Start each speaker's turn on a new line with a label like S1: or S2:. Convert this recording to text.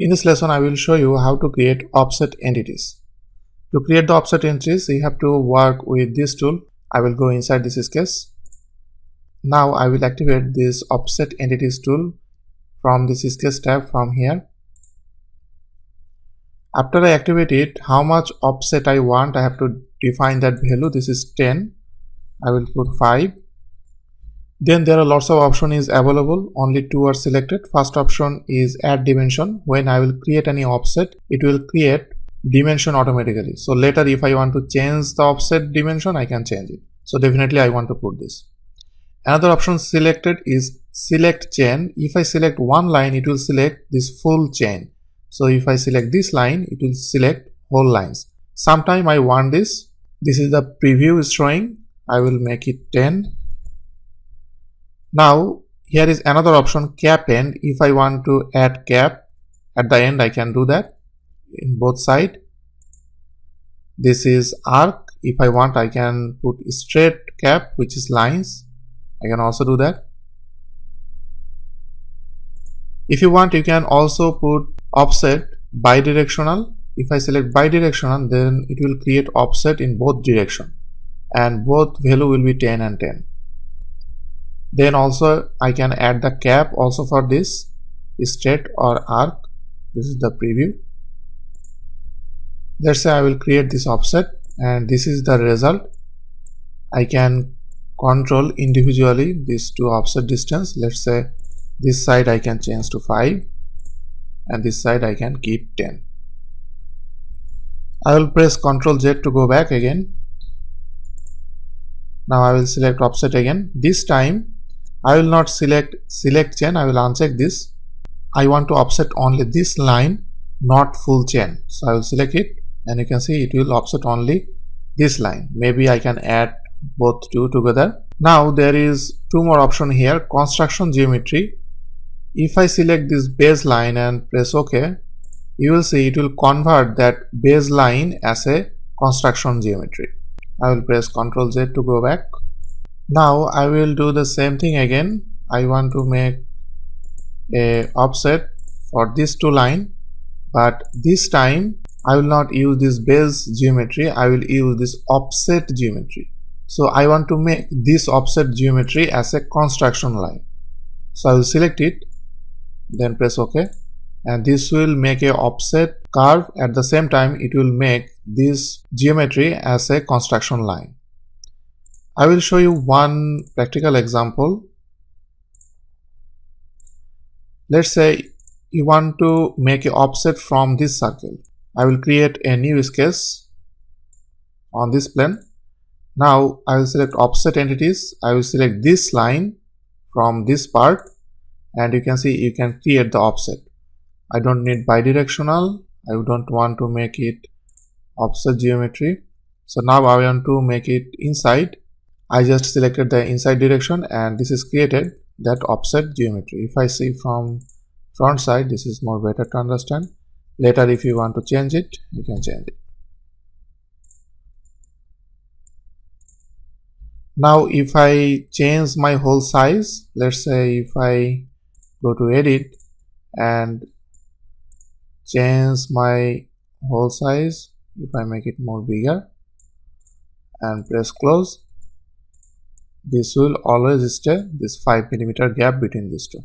S1: In this lesson, I will show you how to create offset entities. To create the offset entities, you have to work with this tool. I will go inside this sketch. Now I will activate this offset entities tool from this sketch tab from here. After I activate it, how much offset I want, I have to define that value. This is 10. I will put 5. Then there are lots of options available, only 2 are selected. First option is add dimension. When I will create any offset, it will create dimension automatically. So later if I want to change the offset dimension, I can change it. So definitely I want to put this. Another option selected is select chain. If I select one line, it will select this full chain. So if I select this line, it will select whole lines. Sometime I want this. This is the preview is showing. I will make it 10. Now here is another option, cap end. If I want to add cap at the end, I can do that in both sides. This is arc. If I want, I can put straight cap, which is lines. I can also do that. If you want, you can also put offset bidirectional. If I select bidirectional, then it will create offset in both direction and both value will be 10 and 10. Then also I can add the cap also for this straight or arc. This is the preview. Let's say I will create this offset and this is the result. I can control individually these two offset distance. Let's say this side I can change to 5 and this side I can keep 10. I will press Ctrl Z to go back again. Now I will select offset again. This time I will not select chain, I will uncheck this. I want to offset only this line, not full chain. So I will select it and you can see it will offset only this line. Maybe I can add both two together. Now there is two more options here, construction geometry. If I select this baseline and press OK, you will see it will convert that baseline as a construction geometry. I will press Ctrl Z to go back. Now I will do the same thing again. I want to make a offset for these two lines, but this time I will not use this base geometry. I will use this offset geometry. So I want to make this offset geometry as a construction line. So I will select it, then press OK, and this will make a offset curve. At the same time, it will make this geometry as a construction line. I will show you one practical example. Let's say you want to make an offset from this circle. I will create a new sketch on this plane. Now I will select offset entities. I will select this line from this part and you can see you can create the offset. I don't need bidirectional. I don't want to make it offset geometry. So now I want to make it inside. I just selected the inside direction and this is created that offset geometry. If I see from front side, this is more better to understand. Later if you want to change it, you can change it. Now if I change my whole size, let's say if I go to edit and change my whole size, if I make it more bigger and press close, this will always stay this 5 mm gap between these two.